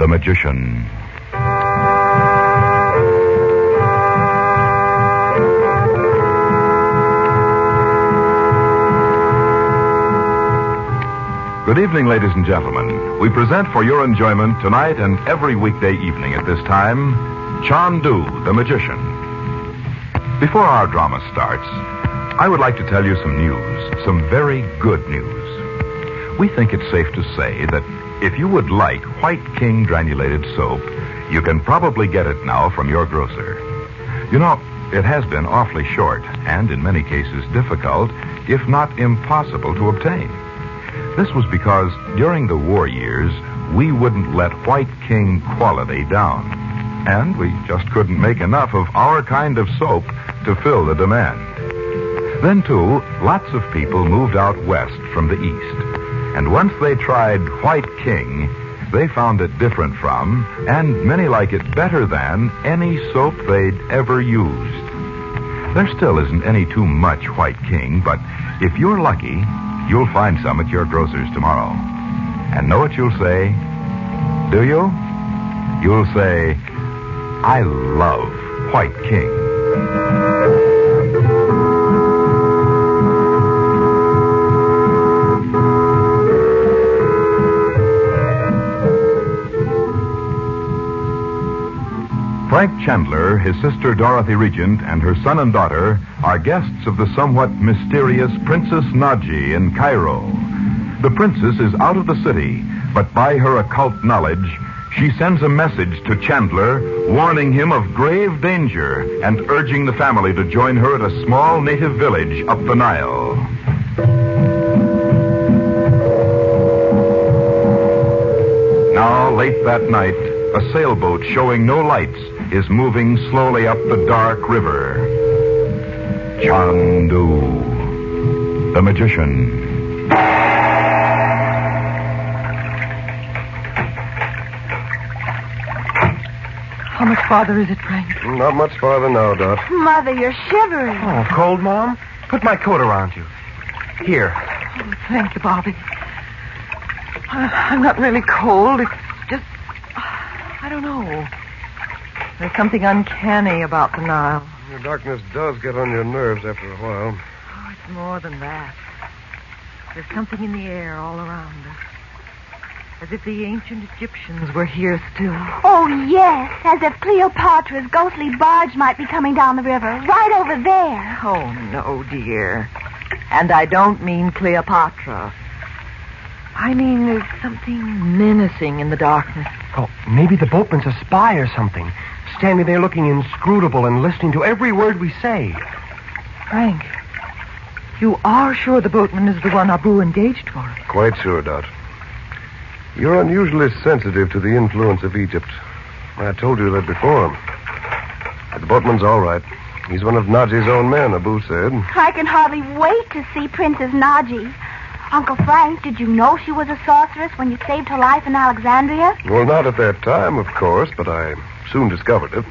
the Magician. Good evening, ladies and gentlemen. We present for your enjoyment tonight and every weekday evening at this time, Chandu the Magician. Before our drama starts, I would like to tell you some news, some very good news. We think it's safe to say that if you would like White King granulated soap, you can probably get it now from your grocer. You know, it has been awfully short and in many cases difficult, if not impossible to obtain. This was because during the war years, we wouldn't let White King quality down. And we just couldn't make enough of our kind of soap to fill the demand. Then, too, lots of people moved out west from the east. And once they tried White King, they found it different from, and many like it better than, any soap they'd ever used. There still isn't any too much White King, but if you're lucky, you'll find some at your grocer's tomorrow. And know what you'll say? Do you? You'll say, I love White King. Frank Chandler, his sister Dorothy Regent, and her son and daughter are guests of the somewhat mysterious Princess Naji in Cairo. The princess is out of the city, but by her occult knowledge, she sends a message to Chandler warning him of grave danger and urging the family to join her at a small native village up the Nile. Now, late that night, a sailboat showing no lights is moving slowly up the dark river. Chandu, the Magician. How much farther is it, Frank? Not much farther now, Dot. Mother, you're shivering. Oh, cold, Mom? Put my coat around you. Here. Oh, thank you, Bobby. I'm not really cold. It's just... I don't know. There's something uncanny about the Nile. The darkness does get on your nerves after a while. Oh, it's more than that. There's something in the air all around us. As if the ancient Egyptians were here still. Oh, yes. As if Cleopatra's ghostly barge might be coming down the river. Right over there. Oh, no, dear. And I don't mean Cleopatra. I mean there's something menacing in the darkness. Oh, maybe the boatman's a spy or something. Standing there looking inscrutable and listening to every word we say. Frank, you are sure the boatman is the one Abu engaged for? Quite sure, Dot. You're unusually sensitive to the influence of Egypt. I told you that before. But the boatman's all right. He's one of Naji's own men, Abu said. I can hardly wait to see Princess Naji. Uncle Frank, did you know she was a sorceress when you saved her life in Alexandria? Well, not at that time, of course, but I soon discovered it.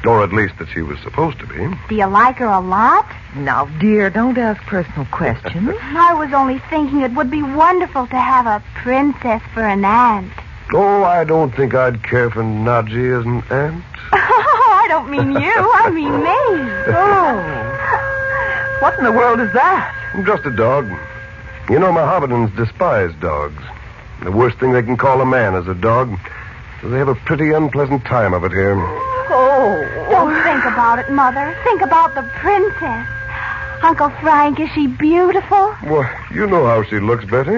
Or at least that she was supposed to be. Do you like her a lot? Now, dear, don't ask personal questions. I was only thinking it would be wonderful to have a princess for an aunt. Oh, I don't think I'd care for Naji as an aunt. Oh, I don't mean you. I mean me. Oh. What in the world is that? Just a dog. You know, Mohammedans despise dogs. The worst thing they can call a man is a dog. So they have a pretty unpleasant time of it here. Oh. Don't think about it, Mother. Think about the princess. Uncle Frank, is she beautiful? Well, you know how she looks, Betty.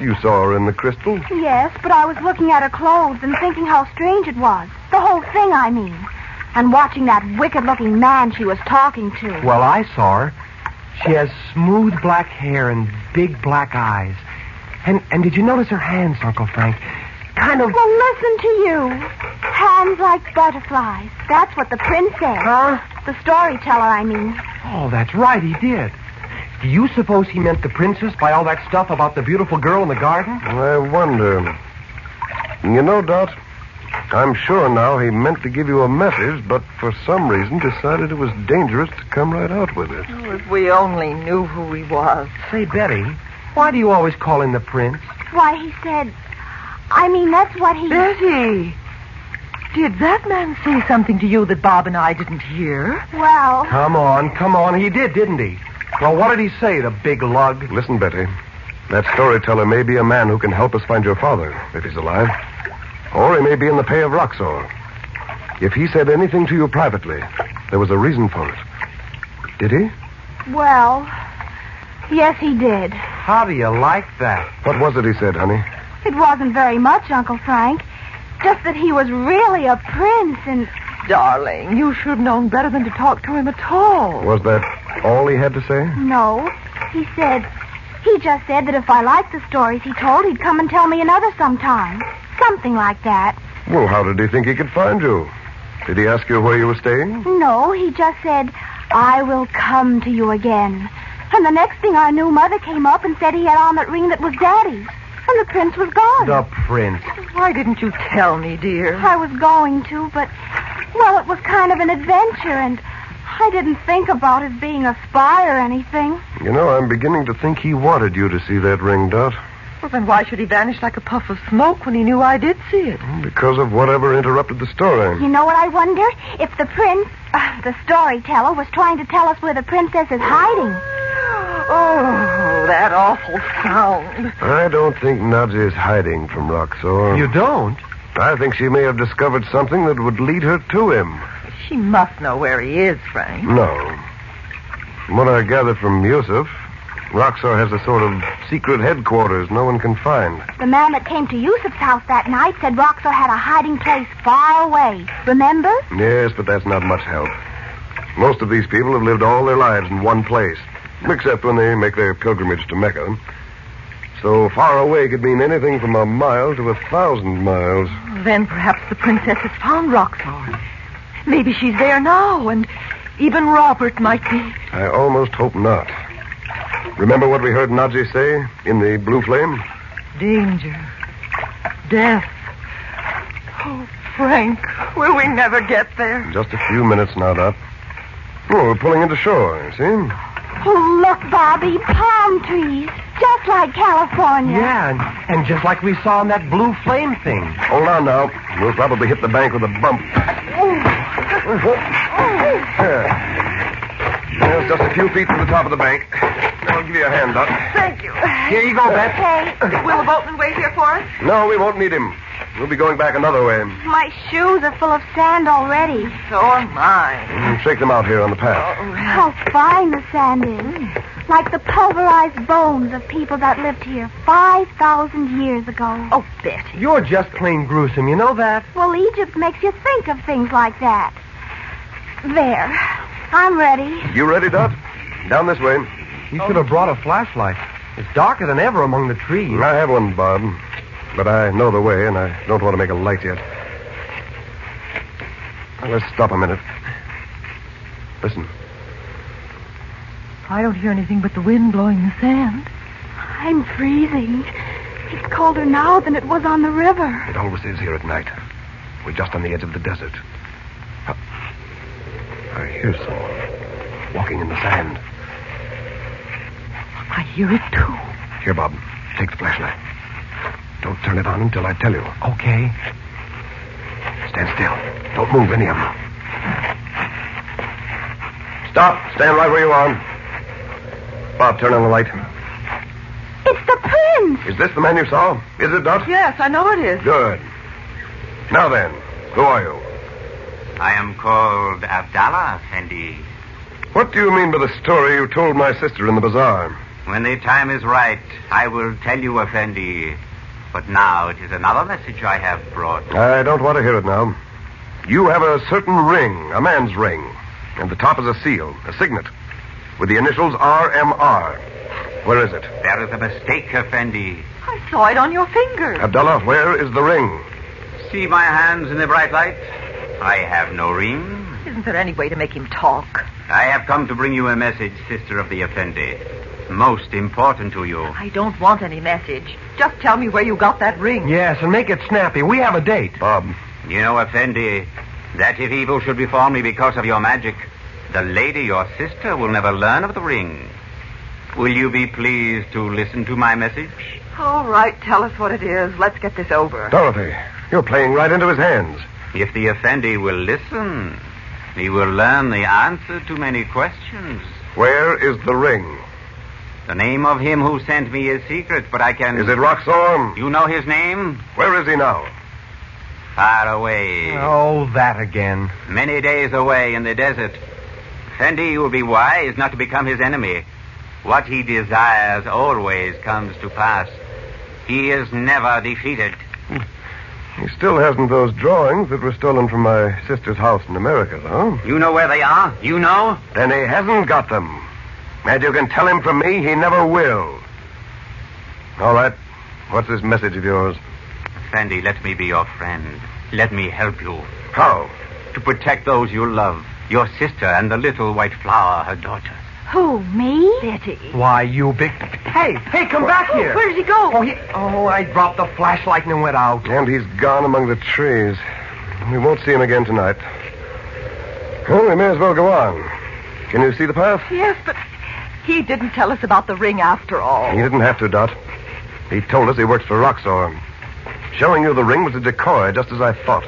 You saw her in the crystal. Yes, but I was looking at her clothes and thinking how strange it was. The whole thing, I mean. And watching that wicked-looking man she was talking to. Well, I saw her. She has smooth black hair and big black eyes. And did you notice her hands, Uncle Frank? Kind of... Well, listen to you. Hands like butterflies. That's what the prince said. Huh? The storyteller, I mean. Oh, that's right, he did. Do you suppose he meant the princess by all that stuff about the beautiful girl in the garden? I wonder. You know, Dot, I'm sure now he meant to give you a message, but for some reason decided it was dangerous to come right out with it. Oh, if we only knew who he was. Say, Betty, why do you always call him the prince? Why, he said, I mean, that's what he... Betty, did that man say something to you that Bob and I didn't hear? Well... Come on. He did, didn't he? Well, what did he say, the big lug? Listen, Betty. That storyteller may be a man who can help us find your father, if he's alive. Or he may be in the pay of Roxor. If he said anything to you privately, there was a reason for it. Did he? Well, yes, he did. How do you like that? What was it he said, honey? It wasn't very much, Uncle Frank. Just that he was really a prince and... Darling, you should have known better than to talk to him at all. Was that all he had to say? No. He just said that if I liked the stories he told, he'd come and tell me another sometime. Something like that. Well, how did he think he could find you? Did he ask you where you were staying? No, he just said, I will come to you again. And the next thing I knew, Mother came up and said he had on that ring that was Daddy's. And the prince was gone. The prince. Why didn't you tell me, dear? I was going to, but, well, it was kind of an adventure, and I didn't think about his being a spy or anything. You know, I'm beginning to think he wanted you to see that ring, Dot. Well, then why should he vanish like a puff of smoke when he knew I did see it? Because of whatever interrupted the story. You know what I wonder? If the prince, the storyteller, was trying to tell us where the princess is hiding. Oh, that awful sound. I don't think Nadja is hiding from Roxor. You don't? I think she may have discovered something that would lead her to him. She must know where he is, Frank. No. From what I gather from Yusuf, Roxor has a sort of secret headquarters no one can find. The man that came to Yusuf's house that night said Roxor had a hiding place far away. Remember? Yes, but that's not much help. Most of these people have lived all their lives in one place, except when they make their pilgrimage to Mecca. So far away could mean anything from a mile to 1,000 miles. Then perhaps the princess has found Roxor. Maybe she's there now, and even Robert might be. I almost hope not. Remember what we heard Nadji say in the blue flame? Danger. Death. Oh, Frank, will we never get there? Just a few minutes now, Dot. Oh, we're pulling into shore, you see? Oh, look, Bobby, palm trees. Just like California. Yeah, and just like we saw in that blue flame thing. Hold on now. We'll probably hit the bank with a bump. There's just a few feet from the top of the bank. I'll give you a hand, Dot. Thank you. Here you go, Beth. Okay. Will the boatman wait here for us? No, we won't need him. We'll be going back another way. My shoes are full of sand already. So am I. Shake them out here on the path. How fine the sand is. Like the pulverized bones of people that lived here 5,000 years ago. Oh, Betty. You're just plain gruesome, you know that? Well, Egypt makes you think of things like that. There. I'm ready. You ready, Dot? Down this way. You should have brought a flashlight. It's darker than ever among the trees. I have one, Bob. But I know the way, and I don't want to make a light yet. Now, let's stop a minute. Listen. I don't hear anything but the wind blowing the sand. I'm freezing. It's colder now than it was on the river. It always is here at night. We're just on the edge of the desert. I hear someone walking in the sand. I hear it, too. Here, Bob. Take the flashlight. Don't turn it on until I tell you. Okay. Stand still. Don't move any of you. Stop. Stand right where you are. Bob, turn on the light. It's the prince. Is this the man you saw? Is it, Dot? Yes, I know it is. Good. Now then, who are you? I am called Abdallah, Effendi. What do you mean by the story you told my sister in the bazaar? When the time is right, I will tell you, Effendi. But now it is another message I have brought. I don't want to hear it now. You have a certain ring, a man's ring, and the top is a seal, a signet, with the initials RMR. Where is it? There is a mistake, Effendi. I saw it on your finger. Abdallah, where is the ring? See my hands in the bright light? I have no ring. Isn't there any way to make him talk? I have come to bring you a message, sister of the Effendi. Most important to you. I don't want any message. Just tell me where you got that ring. Yes, and make it snappy. We have a date. Bob. You know, Effendi, that if evil should befall me because of your magic, the lady, your sister, will never learn of the ring. Will you be pleased to listen to my message? All right, tell us what it is. Let's get this over. Dorothy, you're playing right into his hands. If the Effendi will listen, he will learn the answer to many questions. Where is the ring? The name of him who sent me is secret, but I can... Is it Roxor? You know his name? Where is he now? Far away. Oh, that again. Many days away in the desert. Effendi, you will be wise not to become his enemy. What he desires always comes to pass. He is never defeated. He still hasn't those drawings that were stolen from my sister's house in America, though. You know where they are? You know? Then he hasn't got them. And you can tell him from me he never will. All right. What's this message of yours? Effendi, let me be your friend. Let me help you. How? To protect those you love. Your sister and the little white flower, her daughter. Who, me? Betty. Why, you big... Hey, come back here. Where does he go? I dropped the flashlight and it went out. And he's gone among the trees. We won't see him again tonight. Well, we may as well go on. Can you see the path? Yes, but he didn't tell us about the ring after all. He didn't have to, Dot. He told us he works for Roxor. Showing you the ring was a decoy, just as I thought.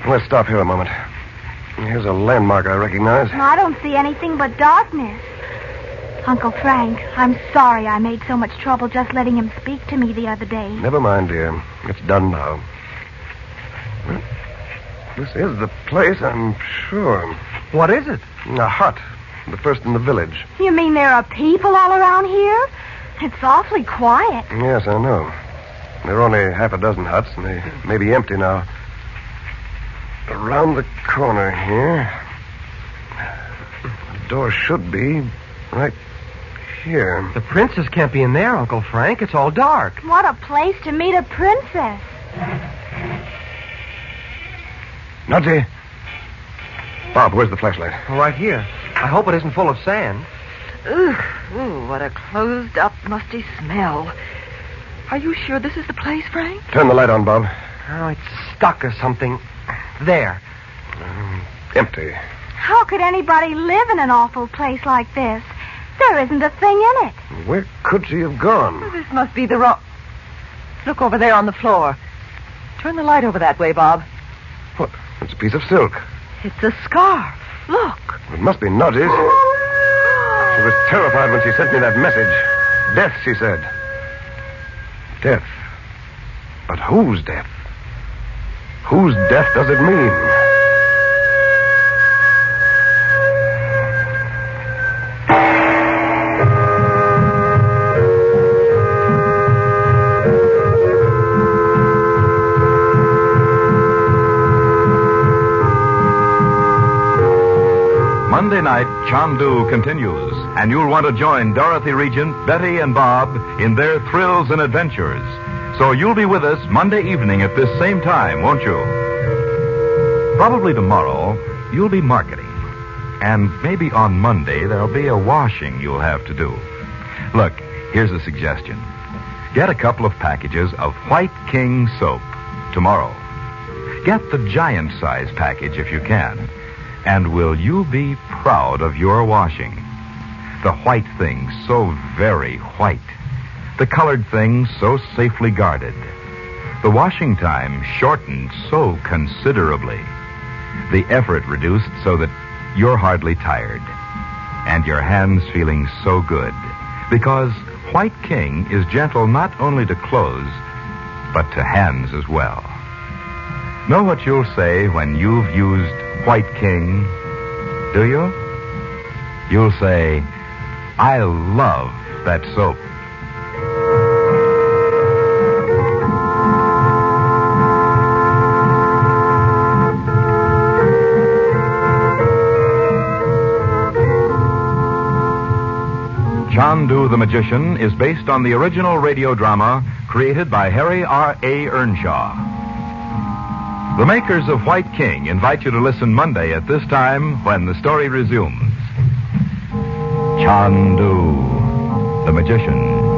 Let's stop here a moment. Here's a landmark I recognize. I don't see anything but darkness. Uncle Frank, I'm sorry I made so much trouble just letting him speak to me the other day. Never mind, dear. It's done now. Well, this is the place, I'm sure. What is it? A hut. The first in the village. You mean there are people all around here? It's awfully quiet. Yes, I know. There are only half a dozen huts, and they may be empty now. Around the corner here, the door should be right here. The princess can't be in there, Uncle Frank. It's all dark. What a place to meet a princess. Nudgy. Bob, where's the flashlight? Right here. I hope it isn't full of sand. Ooh, what a closed-up, musty smell. Are you sure this is the place, Frank? Turn the light on, Bob. Oh, it's stuck or something. There. Empty. How could anybody live in an awful place like this? There isn't a thing in it. Where could she have gone? This must be the wrong... Look over there on the floor. Turn the light over that way, Bob. What? It's a piece of silk. It's a scarf. Look. It must be Nudgy's. She was terrified when she sent me that message. Death, she said. Death. But whose death? Whose death does it mean? Monday night, Chandu continues, and you'll want to join Dorothy Regent, Betty, and Bob in their thrills and adventures. So you'll be with us Monday evening at this same time, won't you? Probably tomorrow, you'll be marketing. And maybe on Monday, there'll be a washing you'll have to do. Look, here's a suggestion. Get a couple of packages of White King soap tomorrow. Get the giant size package if you can. And will you be proud of your washing? The white thing so very white. The colored thing so safely guarded. The washing time shortened so considerably. The effort reduced so that you're hardly tired. And your hands feeling so good. Because White King is gentle not only to clothes, but to hands as well. Know what you'll say when you've used White King, do you? You'll say, I love that soap. Chandu the Magician is based on the original radio drama created by Harry R.A. Earnshaw. The makers of White King invite you to listen Monday at this time when the story resumes. Chandu the Magician.